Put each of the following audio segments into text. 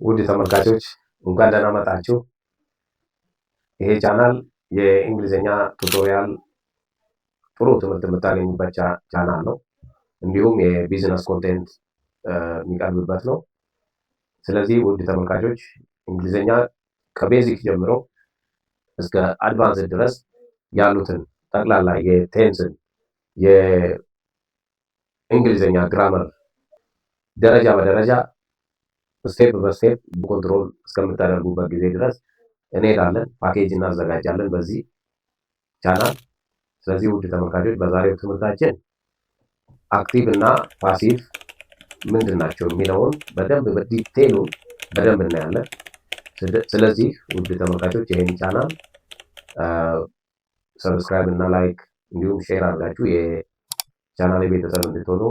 ውድ ተመልካቾች እንኳን ደህና መጣችሁ። ይሄ ቻናል የእንግሊዝኛ ቱቶሪያል ጥሩ ትምህርት የምታገኙበት ቻናል ነው። እንዲሁም የቢዝነስ ኮንቴንት የሚቀርብበት ነው። ስለዚህ ውድ ተመልካቾች እንግሊዝኛ ከቤዚክ ጀምሮ እስከ አድቫንስ ድረስ ያሉትን ጠቅላላ የቴንስን የእንግሊዝኛ ግራመር ደረጃ በደረጃ ስቴፕ በስቴፕ ኮንትሮል እስከምታደርጉበት ጊዜ ድረስ እንሄዳለን። ፓኬጅ እናዘጋጃለን በዚህ ቻናል። ስለዚህ ውድ ተመልካቾች በዛሬው ትምህርታችን አክቲቭ እና ፓሲቭ ምንድን ናቸው የሚለውን በደንብ በዲቴይሉ በደንብ እናያለን። ስለዚህ ውድ ተመልካቾች ይህን ቻናል ሰብስክራይብ እና ላይክ እንዲሁም ሼር አድርጋችሁ የቻናል ቤተሰብ እንድትሆኑ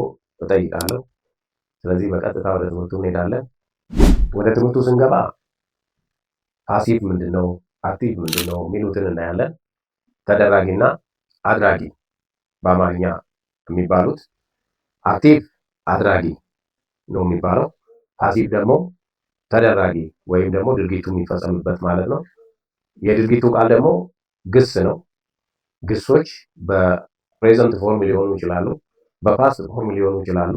እጠይቃለሁ። ስለዚህ በቀጥታ ወደ ትምህርቱ እንሄዳለን። ወደ ትምህርቱ ስንገባ ፓሲቭ ምንድነው፣ አክቲቭ ምንድነው የሚሉትን እናያለን። ተደራጊና አድራጊ በአማርኛ የሚባሉት አክቲቭ አድራጊ ነው የሚባለው። ፓሲቭ ደግሞ ተደራጊ ወይም ደግሞ ድርጊቱ የሚፈጸምበት ማለት ነው። የድርጊቱ ቃል ደግሞ ግስ ነው። ግሶች በፕሬዘንት ፎርም ሊሆኑ ይችላሉ፣ በፓስት ፎርም ሊሆኑ ይችላሉ፣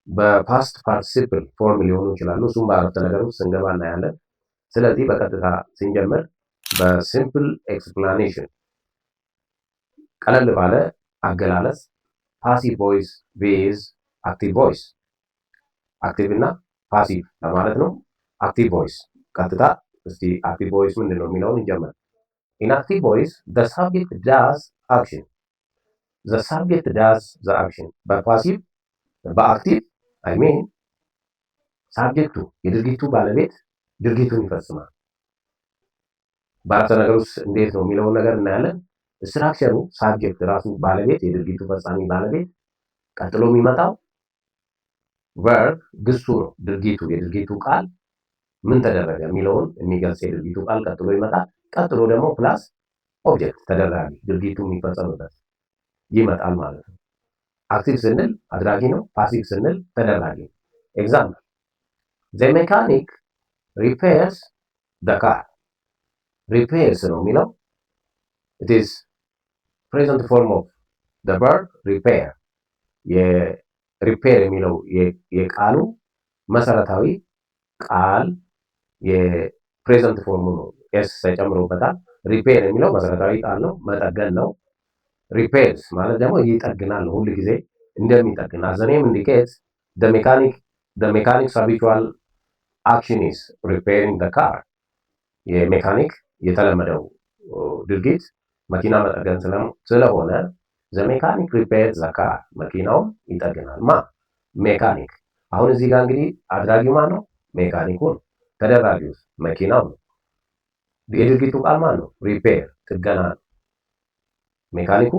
በፓስት ፓርቲሲፕል ፎርም ሊሆኑ ይችላሉ። እሱም በአረፍተ ነገር ውስጥ ስንገባ እናያለን። ስለዚህ በቀጥታ ስንጀምር በሲምፕል ኤክስፕላኔሽን ቀለል ባለ አገላለጽ ፓሲቭ ቮይስ ቪዝ አክቲቭ ቮይስ፣ አክቲቭ እና ፓሲቭ ለማለት ነው። አክቲቭ ቮይስ ቀጥታ እስቲ አክቲቭ ቮይስ ምንድን ነው የሚለውን እንጀምር። ኢን አክቲቭ ቮይስ ዘ ሳብጀክት ዳዝ አክሽን፣ ዘ ሳብጀክት ዳዝ ዘ አክሽን። በፓሲቭ በአክቲቭ አይ ሚን ሳብጀክቱ የድርጊቱ ባለቤት ድርጊቱን ይፈጽማል። በአረፍተ ነገር ውስጥ እንዴት ነው የሚለውን ነገር እናያለን። ስትራክቸሩ ሳብጀክት ራሱ ባለቤት የድርጊቱ ፈጻሚ ባለቤት፣ ቀጥሎ የሚመጣው ቨርብ ግሱ ነው። ድርጊቱ የድርጊቱ ቃል ምን ተደረገ የሚለውን የሚገልጽ የድርጊቱ ቃል ቀጥሎ ይመጣል። ቀጥሎ ደግሞ ፕላስ ኦብጀክት ተደራጊ ድርጊቱ የሚፈጸምበት ይመጣል ማለት ነው። አክቲቭ ስንል አድራጊ ነው። ፓሲቭ ስንል ተደራጊ ነው። ኤግዛምፕል ዘ ሜካኒክ ሪፔርስ ደ ካር። ሪፔርስ ነው የሚለው ኢት ኢዝ ፕሬዘንት ፎርም ኦፍ ደ ቨርብ ሪፔር። የሪፔር የሚለው የቃሉ መሰረታዊ ቃል የፕሬዘንት ፎርሙ ነው። ኤስ ተጨምሮበታል። ሪፔር የሚለው መሰረታዊ ቃል ነው፣ መጠገን ነው። ሪፔርስ ማለት ደግሞ ይጠግናል፣ ሁል ጊዜ እንደሚጠግን። as the name indicates the mechanic's habitual action is repairing the car። የሜካኒክ የተለመደው ድርጊት መኪና መጠገን ስለሆነ the mechanic repairs the car፣ መኪናውን ይጠግናል። ሜካኒክ። አሁን እዚህ ጋር እንግዲህ አድራጊው ማን ነው? ሜካኒኩ ነው። ተደራጊው መኪናው ነው። የድርጊቱ ቃል ማን ነው? ሪፔር ጥገና ነው። ሜካኒኩ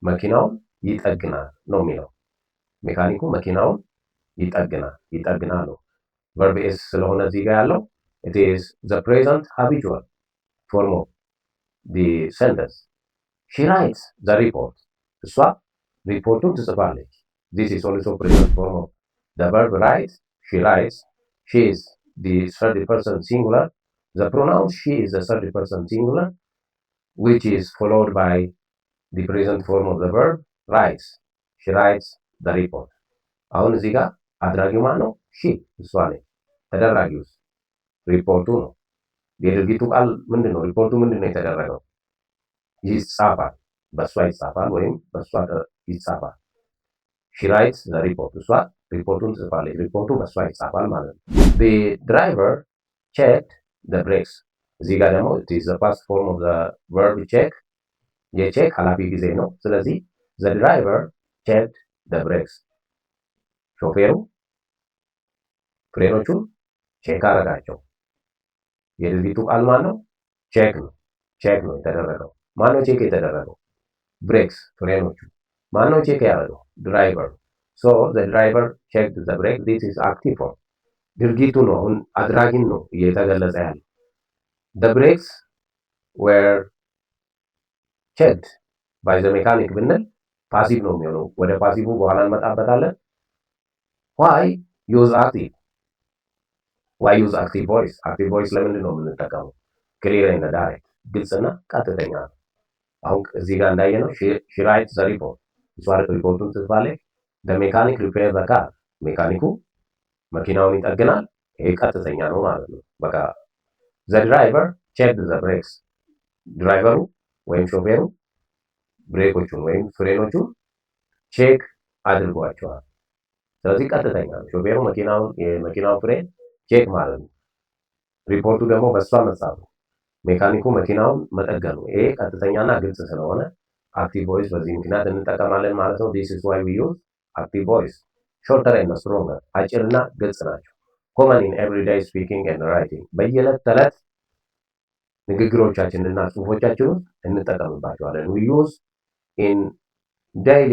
መኪናውን ይጠግናል ነው የሚለው። ሜካኒኩ መኪናውን ይጠግናል ነው። ቨርብ ኤስ ስለሆነ እዚህ ጋር ያለው it is the present habitual form of the sentence። she writes the report። እሷ ሪፖርቱን ትጽፋለች። this is also present form of the verb write። she writes። she is the third person singular. the pronoun she is the third person singular which is followed by the present form of the verb writes። she writes the report። አሁን እዚህ ጋር አድራጊው ማን ነው? ሺ እሷ ነች። ተደራጊው ሪፖርቱ ነው። የድርጊቱ ቃል ምንድን ነው? ሪፖርቱ ምንድን ነው የተደረገው? ይጻፋል፣ በእሷ ይጻፋል ወይም በእሷ ይጻፋል። she writes the report። እሷ ሪፖርቱን ትጽፋለች፣ ሪፖርቱ በእሷ ይጻፋል ማለት ነው። the driver checked the brakes። እዚህ ጋር ደግሞ it is the past form of the verb check። የቼክ ኃላፊ ጊዜ ነው። ስለዚህ the driver checked the brakes። ሾፌሩ ፍሬኖቹን ቼክ አደረጋቸው። የድርጊቱ ቃል ማን ነው? ቼክ ነው። ቼክ ነው የተደረገው። ማን ነው ቼክ የተደረገው? ብሬክስ ፍሬኖቹ። ማን ነው ቼክ ያደረገው? ድራይቨር። so the driver checked the brake። this is active form። ድርጊቱ ነው አሁን አድራጊን ነው እየተገለጸ ያለ። the brakes were checked by the mechanic ብንል ፓሲቭ ነው የሚሆነው። ወደ ፓሲቭ በኋላ እንመጣበታለን። why use active ዋይ ዩዝ አክቲቭ ቮይስ? አክቲቭ ቮይስ ለምንድን ነው የምንጠቀመው? ክሊር ኤንድ ዳይሬክት፣ ግልጽና ቀጥተኛ ነው። አሁን እዚህ ጋር እንዳየነው ሺ ራይትስ ዘ ሪፖርት፣ እሷ ሪፖርቱን ትጽፋለች። ሜካኒክ ሪፔር ዘ ካር፣ ሜካኒኩ መኪናውን ይጠግናል። ይሄ ቀጥተኛ ነው ማለት ነው። በቃ ዘ ድራይቨር ቼክድ ዘ ብሬክስ፣ ድራይቨሩ ወይም ሾፌሩ ብሬኮቹን ወይም ፍሬኖቹን ቼክ አድርጓቸዋል። ስለዚህ ቀጥተኛ ነው። ሾፌሩ የመኪናውን ፍሬን ቼክ ማለት ነው። ሪፖርቱ ደግሞ በእሷ መጻፉ፣ ሜካኒኩ መኪናውን መጠገኑ፣ ይሄ ቀጥተኛና ግልጽ ስለሆነ አክቲቭ ቮይስ በዚህ ምክንያት እንጠቀማለን ማለት ነው። ዲስ ኢዝ ዋይ ዊ ዩዝ አክቲቭ ቮይስ። ሾርተር ኤንድ ስትሮንገር፣ አጭርና ግልጽ ናቸው። ኮመን ኢን ኤቭሪዴይ ስፒኪንግ ኤንድ ራይቲንግ፣ በየዕለት ተዕለት ንግግሮቻችንና ጽሁፎቻችን ውስጥ እንጠቀምባቸዋለን። ዊ ዩዝ ኢን ዴይሊ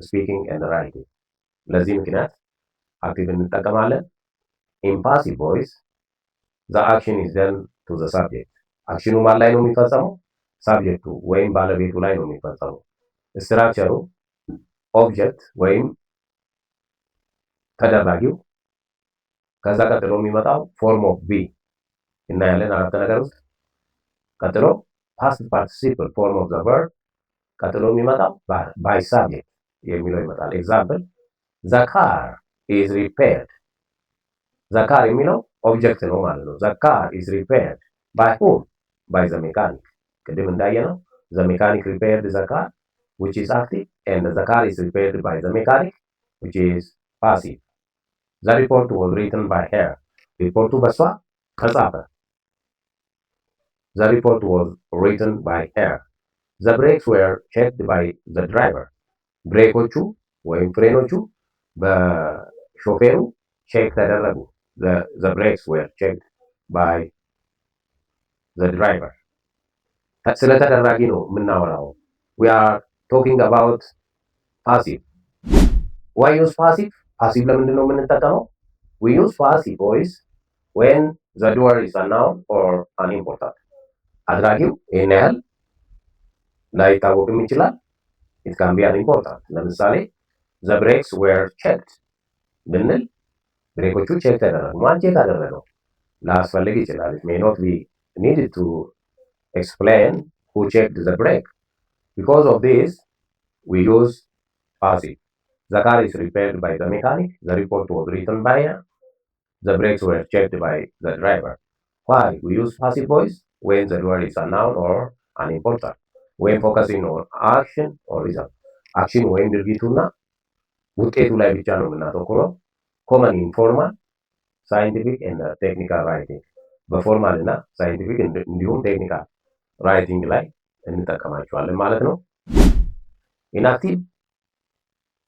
ስፒኪንግ ኤንድ ራይቲንግ። ለዚህ ምክንያት አክቲቭ እንጠቀማለን። ኢን ፓሲቭ ቮይስ ዘ አክሽን ኢዝ ደን ቱ ዘ ሳብጀክት፣ አክሽኑ ማን ላይ ነው የሚፈጸመው? ሳብጀክቱ ወይም ባለቤቱ ላይ ነው የሚፈጸመው። ስትራክቸሩ ኦብጀክት ወይም ተደራጊው፣ ከዛ ቀጥሎ የሚመጣው ፎርም ኦፍ ቢ እናያለን አረፍተ ነገር ውስጥ። ቀጥሎ ፓስት ፓርቲሲፕል ፎርም ኦፍ ዘ ቨርብ፣ ቀጥሎ የሚመጣው ባይ ሳብጀክት የሚለው ይመጣል። ኤግዛምፕል ዘ ካር ኢዝ ሪፔርድ። ዘ ካር የሚለው ኦብጀክት ነው ማለት ነው። ዘ ካር ኢዝ ሪፔርድ ባይ ሁም? ባይ ዘ ሜካኒክ። ቅድም እንዳየነው ዘ ሜካኒክ ሪፔርድ ዘ ካር which is active and the car is repaired by the mechanic which is passive. The report was written by her. ሪፖርቱ በሷ ተጻፈ። The report was written by her. The brakes were checked by the driver. ብሬኮቹ ወይም ፍሬኖቹ በሾፌሩ ቼክ ተደረጉ። The brakes were checked by the driver. ስለ ተደራጊ ነው የምናወራው። We are talking about passive. Why use passive? passive ለምንድን ነው የምንጠቀመው? We use passive voice when the doer is a noun or unimportant. አድራጊው ይህን ያህል ላይታወቅም ይችላል። It can be unimportant. ለምሳሌ the brakes were checked ብንል ብሬኮቹ ቼክ ተደረጉ። ማን ቼክ አደረገው? ላያስፈልግ ይችላል። It may not be needed to explain who checked the brake. Because of this, we use passive. The car is repaired by the mechanic. The report was written by her. The brakes were checked by the driver. Why? We use passive voice when the word is a noun or unimportant. When focusing on action or result. Action ወይም ድርጊቱና ውጤቱ ላይ ብቻ ነው የምናተኩረው። Common in formal, scientific and technical writing. በፎርማል እና ሳይንቲፊክ እንዲሁም ቴክኒካል ራይቲንግ ላይ እንጠቀማቸዋለን ማለት ነው። Inactive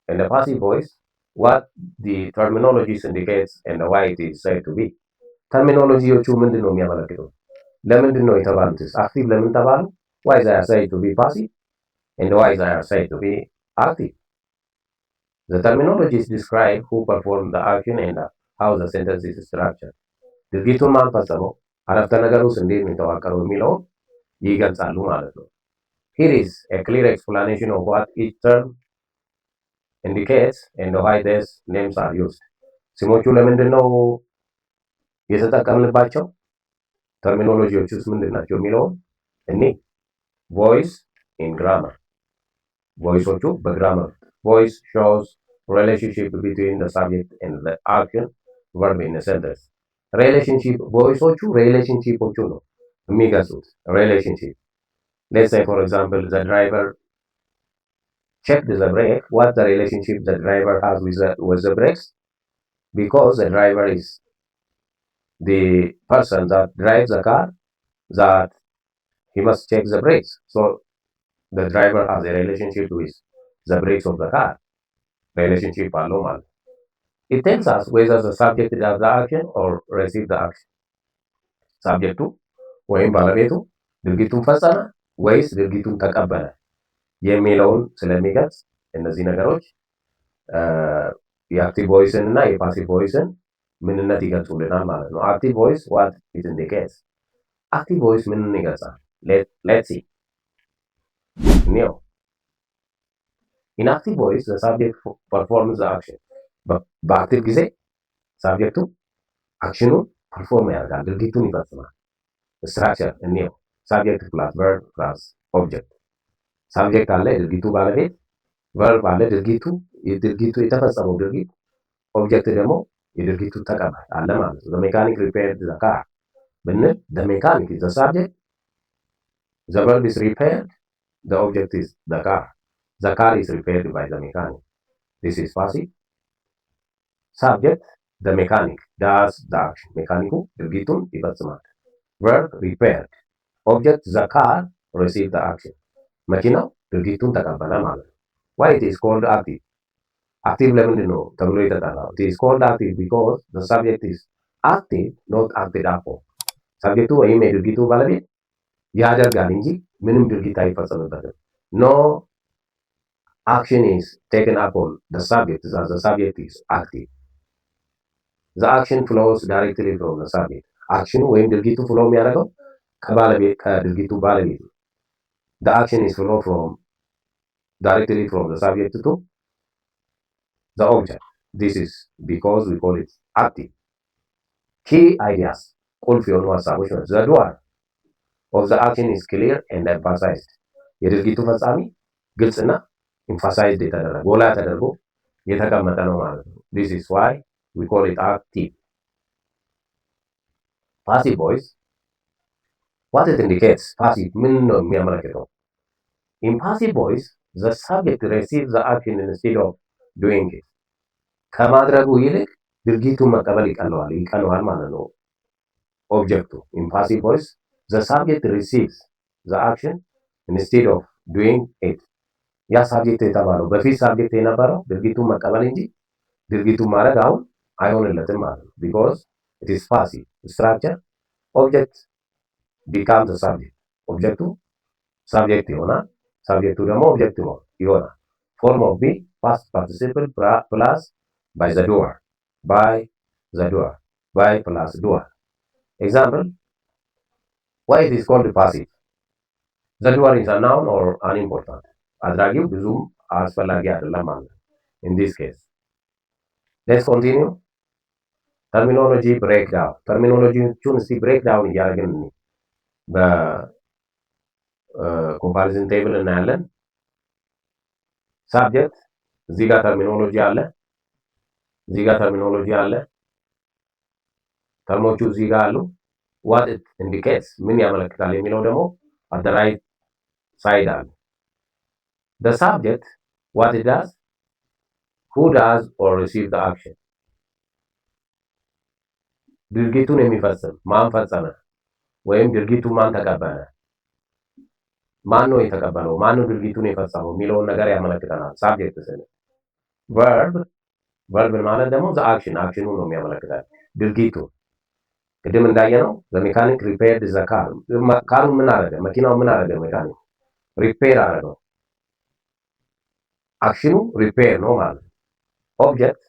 and the passive voice, what the terminologies indicates and why it is said to be. ተርሚኖሎጂዎቹ ምንድን ነው የሚያመለክቱት? ለምንድን ነው የተባሉትስ? አክቲቭ ለምን ተባሉ? Why they are said to be passive and why they are said to be active. The terminologies describe who performed the action and how the sentence is structured. ድርጊቱን ማን ፈጸመው፣ አረፍተ ነገር ውስጥ እንዴት ነው የተዋቀረው የሚለውን ይገልጻሉ ማለት ነው። Here is a clear explanation of what each term indicates and why these names are used. ስሞቹ ለምንድን ነው የተጠቀምንባቸው? ተርሚኖሎጂዎች ውስጥ ምንድን ናቸው የሚለውን እኔ ቮይስ ኢን ግራመር፣ ቮይሶቹ በግራመር ቮይስ shows relationship between the subject and the action verb in a sentence. ሪሌሽንሺፕ ቮይሶቹ ሪሌሽንሺፖቹ ነው የሚገልጹት። ሪሌሽንሺፕ let's say for example the driver checked the brake. What the relationship the driver has with the brakes? Because the driver is the person that drives the car, that he must check the brakes. So the driver has a relationship with the brakes of the car. Relationship አለው ማለት። It tells us whether the subject does the action or receives the action. ሳብጀክቱ ወይም ባለቤቱ ድርጊቱን ፈጸመ ወይስ ድርጊቱን ተቀበለ የሚለውን ስለሚገልጽ እነዚህ ነገሮች የአክቲቭ ቮይስን እና የፓሲቭ ቮይስን ምንነት ይገልጹልናል ማለት ነው። አክቲቭ ቮይስ what it indicates. አክቲቭ ቮይስ ምንን ይገልጻል? Let's see. New. In active voice the subject performs the action. በአክቲቭ ጊዜ ሳብጀክቱ አክሽኑን ፐርፎርም ያደርጋል፣ ድርጊቱን ይፈጽማል። ስትራክቸር እኒው ሳብጀክት ፕላስ ቨርብ ፕላስ ኦብጀክት። ሳብጀክት አለ የድርጊቱ ባለቤት፣ ቨርብ አለ ድርጊቱ የተፈጸመው ድርጊት፣ ኦብጀክት ደግሞ የድርጊቱ ተቀባይ አለ ማለት ነው። ሜካኒክ ሪፔርድ ዘ ካር ብንል ሜካኒክ ኢዝ ዘ ሳብጀክት፣ ዘ ቨርብ ኢዝ ሪፔርድ፣ ዘ ኦብጀክት ኢዝ ዘ ካር። ዘ ካር ኢዝ ሪፔርድ ባይ ዘ ሜካኒክ። ዲስ ኢዝ ፓሲቭ። ሳብጀክት ዘ ሜካኒክ ዳዝ ዘ አክሽን፣ ሜካኒኩ ድርጊቱን ይፈጽማል። ቨርብ ሪፔርድ፣ ኦብጀክት ዘ ካር ሪሲቭ ዘ አክሽን፣ መኪናው ድርጊቱን ተቀበለ ማለት ነው። ዋይ ኢት ኢዝ ኮልድ አክቲቭ። አክቲቭ ለምንድን ነው ተብሎ የተጠራው? ኢት ኢዝ ኮልድ አክቲቭ ቢኮዝ ዘ ሳብጀክት ኢዝ አክቲቭ ኖት አክትድ አፖን። ሳብጀክቱ ወይም የድርጊቱ ባለቤት ያደርጋል እንጂ ምንም ድርጊት አይፈጸምበትም። ኖ አክሽን ኢዝ ቴክን አፖን ዘ ሳብጀክት ዘ ሳብጀክት ኢዝ አክቲቭ። ዘ አክሽን ፍሎውስ ዳይሬክትሊ ፍሮም ዘ ሳብጀክት። አክሽኑ ወይም ድርጊቱ ፍሎ የሚያደርገው ከድርጊቱ ባለቤት ነው። ዘ አክሽን ኢዝ ፍሎ ፍሮም ዳይሬክትሊ ፍሮም ዘ ሳብጀክት ቱ ዘ ኦብጀክት። ዲስ ኢዝ ቢኮዝ ዊ ኮል ኢት አክቲቭ። ኪ አይዲያስ፣ ቁልፍ የሆኑ ሀሳቦች ነው። ዘ ዱዋር ኦፍ ዘ አክሽን ኢዝ ክሊር ኤንድ ኤምፋሳይዝድ። የድርጊቱ ፈጻሚ ግልጽና ኤምፋሳይዝድ የተደረገ ጎላ ተደርጎ የተቀመጠ ነው ማለት ነው። ዲስ ኢዝ ዋይ ዊ ኮል ኢት አክቲቭ። ፓሲቭ ቮይስ ዋት ኢት ኢንዲኬትስ። ፓሲቭ ምን ነው የሚያመለክተው? ኢን ፓሲቭ ቮይስ ዘ ሳብጀክት ሪሲቭ ዘ አክሽን ኢንስቴድ ኦፍ ዱዊንግ ኢት። ከማድረጉ ይልቅ ድርጊቱን መቀበል ይቀለዋል ማለት ነው ኦብጀክቱ። ኢን ፓሲቭ ቮይስ ዘ ሳብጀክት ሪሲቭስ ዘ አክሽን ኢንስቴድ ኦፍ ዱዊንግ ኢት። ያ ሳብጀክት የተባለው በፊት ሳብጀክት የነበረው ድርጊቱን መቀበል እንጂ ድርጊቱን ማድረግ አሁን አይሆንለትም ማለት ነው። ቢኮዝ ኢት ኢዝ ፓሲቭ ስትራክቸር ኦብጀክት ቢካም ዘ ሳብጀክት። ኦብጀክቱ ሳብጀክት ይሆናል፣ ሳብጀክቱ ደግሞ ኦብጀክት ይሆናል። ፎርም ኦፍ ቢ ፓስት ፓርቲሲፕል ፕላስ ባይ ዘ ዱዋር፣ ባይ ዘ ዱዋር፣ ባይ ፕላስ ዱዋር። ኤግዛምፕል ዋይ ኢት ኢዝ ኮልድ ፓሲቭ። ዘ ዱዋር ኢዝ አ ናውን ኦር አንኢምፖርታንት። አድራጊው ብዙም አስፈላጊ አይደለም ማለት ነው። ኢን ዲስ ኬስ ሌትስ ኮንቲኒው። ተርሚኖሎጂ ብሬክ ዳውን። ተርሚኖሎጂዎቹን እስቲ ብሬክ ዳውን እያደረግን በኮምፓሪዝን ቴብል እናያለን። ሳብጀክት እዚህ ጋር ተርሚኖሎጂ አለ፣ እዚህ ጋር ተርሚኖሎጂ አለ። ተርሞቹ እዚህ ጋር አሉ። ዋት ኢት ኢንዲኬትስ ምን ያመለክታል የሚለው ደግሞ አት ዘ ራይት ሳይድ አለ። ዘ ሳብጀክት ዋት ኢት ዳዝ፣ who does or receive the action። ድርጊቱን የሚፈጽም ማን ፈጸመ ወይም ድርጊቱ ማን ተቀበለ፣ ማን ነው የተቀበለው፣ ማን ነው ድርጊቱን የፈጸመው የሚለውን ነገር ያመለክተናል። ሳብጀክት ስል ቨርብ ማለት ደግሞ ዘ አክሽን አክሽኑ ነው የሚያመለክታል ድርጊቱ። ቅድም እንዳየነው ዘ ሜካኒክ ሪፔርድ ዘ ካር። ካሩን ምን አደረገ? መኪናው ምን አደረገ? ሜካኒክ ሪፔር አደረገው። አክሽኑ ሪፔር ነው ማለት ነው። ኦብጀክት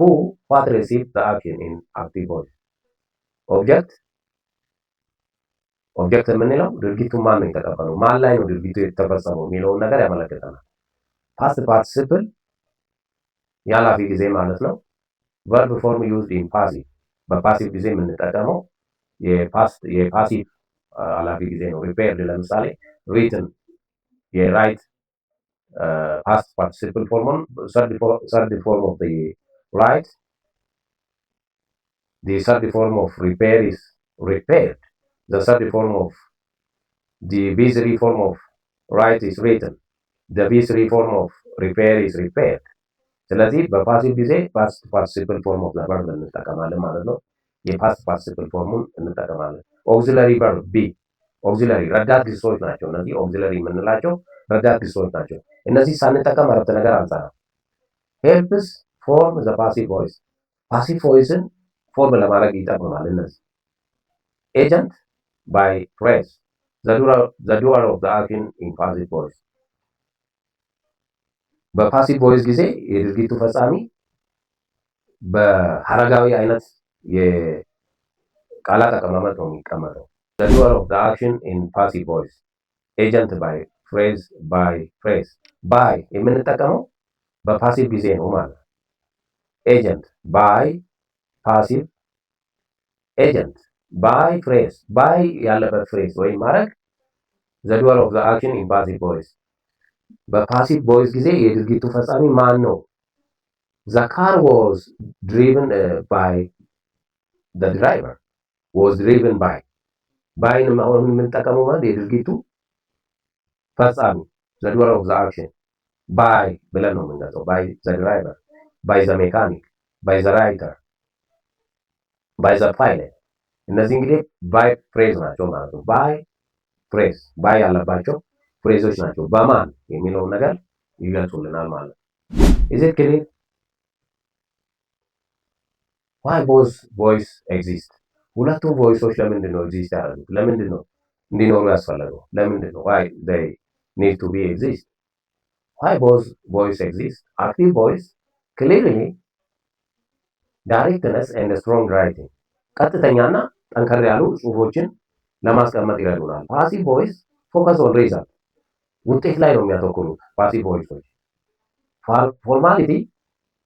who what received the action in active voice። ኦብጀክት የምንለው ድርጊቱን ማን ነው የተቀበለው፣ ማን ላይ ነው ድርጊቱ የተፈጸመው የሚለውን ነገር ያመለክተናል። ፓስት ፓርቲሲፕል የኃላፊ ጊዜ ማለት ነው። ቨርብ ፎርም ዩዝድ ኢን ፓሲቭ፣ በፓሲቭ ጊዜ የምንጠቀመው የፓሲቭ ኃላፊ ጊዜ ነው። ሪፔርድ ለምሳሌ ሪትን የራይት past participle form, third form of the right. The third form of repair is repaired. The third form of the V3 form of right is written. The V3 form of repair is repaired. ስለዚህ በፓሲቭ ጊዜ ፓስት ፓርቲሲፕል ፎርም ኦፍ ዘ ቨርብ እንጠቀማለን ማለት ነው። የፓስት ፓርቲሲፕል ፎርሙን እንጠቀማለን። ኦግዚለሪ ቨርብ ቢ፣ ኦግዚለሪ ረዳት ግሶች ናቸው። እነዚህ ኦግዚለሪ የምንላቸው ረዳት ግሶች ናቸው። እነዚህ ሳንጠቀም አረፍተ ነገር አንሰራም። ሄልፕስ ፎርም ዘ ፓሲቭ ቮይስ፣ ፓሲቭ ቮይስን ፎርም ለማድረግ ይጠቅማል። እነዚህ ኤጀንት ባይ ፍሬዝ ዘ ዱዋር ኦፍ ዘ አክሽን ኢን ፓሲቭ ቮይስ። በፓሲቭ ቮይስ ጊዜ የድርጊቱ ፈጻሚ በሐረጋዊ አይነት የቃላት አቀማመጥ ነው የሚቀመጠው። ዘ ዱዋር ኦፍ ዘ አክሽን ኢን ፓሲቭ ቮይስ ኤጀንት ባይ ፍሬዝ ባይ ፍሬዝ። ባይ የምንጠቀመው በፓሲቭ ጊዜ ነው ማለት ነው። ኤጀንት ባይ ፓሲቭ ኤጀንት ባይ ፍሬዝ ባይ ያለበት ፍሬዝ ወይም ማድረግ ዘ ዱዌር ኦፍ ዘ አክሽን ኢን ፓሲቭ ቮይስ። በፓሲቭ ቮይስ ጊዜ የድርጊቱ ፈጻሚ ማን ነው? ዘ ካር ዋዝ ድሪቭን ባይ ዘ ድራይቨር ዋዝ ድሪቭን ባይ ባይን አሁን የምንጠቀመው ማለት የድርጊቱ ፈጻሚ ዘ ዱዌር ኦፍ ዘ አክሽን ባይ ብለን ነው የምንገልጸው። ባይ ዘ ድራይቨር፣ ባይ ዘ ሜካኒክ፣ ባይ ዘ ራይተር፣ ባይ ዘ ፓይለት። እነዚህ እንግዲህ ባይ ፍሬዝ ናቸው ማለት ነው። ባይ ፍሬዝ ባይ ያለባቸው ፍሬዞች ናቸው። በማን የሚለውን ነገር ይገልጹልናል ማለት ነው። ኢዝ ኢት ክሊር? ዋይ ቦዝ ቮይስ ኤግዚስት? ሁለቱም ቮይሶች ለምንድን ነው ኤግዚስት ያደረጉት? ለምንድን ነው እንዲኖሩ ያስፈለገው? ለምንድን ነው ዋይ ዜይ ኒድ ቱ ቢ ኤግዚስት? ዋይ ቦዝ ቮይስ ኤግዚስት? አክቲቭ ቮይስ ክሊርሊ ዳይሬክትነስ ኤንድ ስትሮንግ ራይቲንግ፣ ቀጥተኛና ጠንከር ያሉ ጽሁፎችን ለማስቀመጥ ይረዱናል። ፓሲቭ ቮይስ ፎከስ ኦን ሪዛልት፣ ውጤት ላይ ነው የሚያተኩሩት። ፓሲቭ ቮይሶች ፎርማሊቲ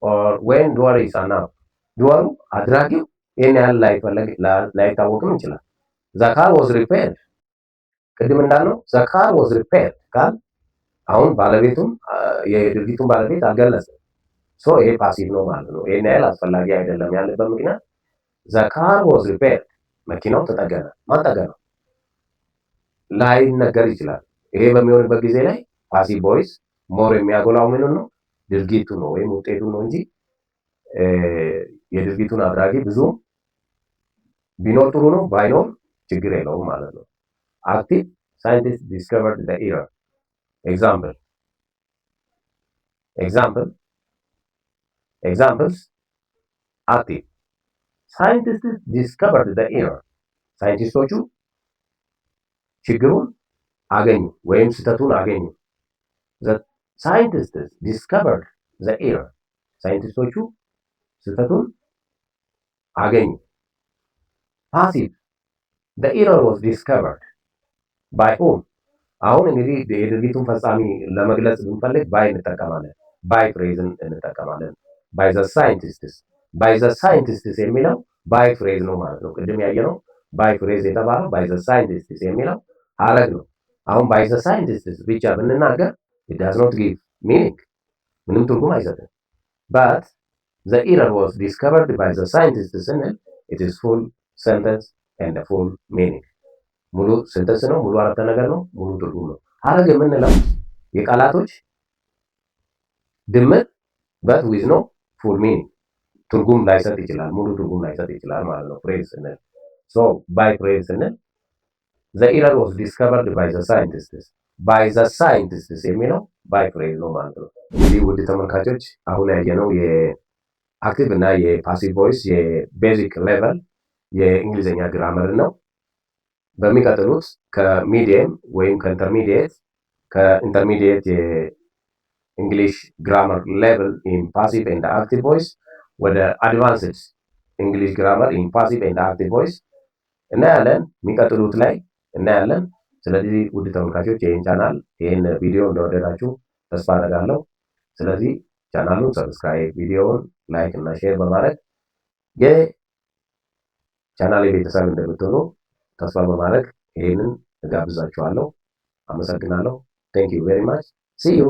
ኦር ዌን ዱወር ኢዝ አናፍ፣ ዱወሩ አድራጊው ይህን ያህል ላይታወቅም ይችላል። ዘ ካር ዋዝ ሪፔርድ፣ ቅድም እንዳልነው ዘ ካር ዋዝ ሪፔርድ ካል አሁን ባለቤቱም የድርጊቱን ባለቤት አልገለጸም። ሶ ይሄ ፓሲቭ ነው ማለት ነው። ይህን ያህል አስፈላጊ አይደለም ያለበት ምክንያት ዘ ካር ዋዝ ሪፔርድ፣ መኪናው ተጠገነ። ማን ጠገነው? ላይነገር ይችላል። ይሄ በሚሆንበት ጊዜ ላይ ፓሲቭ ቮይስ ሞር የሚያጎላው ምን ነው? ድርጊቱ ነው ወይም ውጤቱ ነው እንጂ የድርጊቱን አድራጊ ብዙ ቢኖር ጥሩ ነው፣ ባይኖር ችግር የለውም ማለት ነው። አክቲቭ ሳይንቲስት ዲስከቨርድ ዘ ኢረር። ኤግዛምፕልስ አክቲቭ ሳይንቲስት ዲስከቨርድ ዘ ኢረር፣ ሳይንቲስቶቹ ችግሩን አገኙ ወይም ስህተቱን አገኙ። ሳይንቲስት ዲስከቨርድ ዘ ኢረር፣ ሳይንቲስቶቹ ስህተቱን አገኙ። ፓሲቭ ዘ ኢረር ዋዝ ዲስከቨርድ ባይ ሁም። አሁን እንግዲህ የድርጊቱን ፈጻሚ ለመግለጽ ብንፈልግ ባይ እንጠቀማለን፣ ባይ ፍሬዝን እንጠቀማለን። ባይ ዘ ሳይንቲስትስ፣ ባይ ዘ ሳይንቲስትስ የሚለው ባይ ፍሬዝ ነው ማለት ነው። ቅድም ያየነው ባይ ፍሬዝ የተባለው ባይ ዘ ሳይንቲስትስ የሚለው ሀረግ ነው። አሁን ባይ ዘ ሳይንቲስትስ ብቻ ብንናገር it does not give meaning፣ ምንም ትርጉም አይሰጥም። but the error was discovered by the scientists ስንል it is full sentence and a full meaning፣ ሙሉ ሴንተንስ ነው፣ ሙሉ አረፍተ ነገር ነው፣ ሙሉ ትርጉም ነው። ሀረግ የምንለው የቃላቶች ድምር but with no full meaning፣ ትርጉም ላይሰጥ ይችላል፣ ሙሉ ትርጉም ላይሰጥ ይችላል ማለት ነው። ፍሬዝ ስንል so by ፍሬዝ ስንል the error was discovered by the scientists፣ by the scientists የሚለው by ፍሬዝ ነው ማለት ነው። እንግዲህ ውድ ተመልካቾች አሁን ያየነው የአክቲቭ እና የፓሲቭ ቮይስ የቤዚክ ሌቨል የእንግሊዝኛ ግራመር ነው። በሚቀጥሉት ከሚዲየም ወይም ከኢንተርሚዲየት የእንግሊሽ ግራመር ሌቨል ኢን ፓሲቭ ኤንድ አክቲቭ ቮይስ ወደ አድቫንስድ እንግሊሽ ግራመር ኢን ፓሲቭ ኤንድ አክቲቭ ቮይስ እናያለን፣ የሚቀጥሉት ላይ እናያለን። ስለዚህ ውድ ተመልካቾች ይህን ቪዲዮ እንደወደዳችሁ ተስፋ አደርጋለሁ። ስለዚህ ቻናሉን ሰብስክራይብ፣ ቪዲዮውን ላይክ እና ሼር በማድረግ የቻናል ቤተሰብ እንደምትሆኑ ተስፋ በማድረግ ይህንን እጋብዛችኋለሁ። አመሰግናለሁ። ቴንክ ዩ ቬሪ ማች ሲ ዩ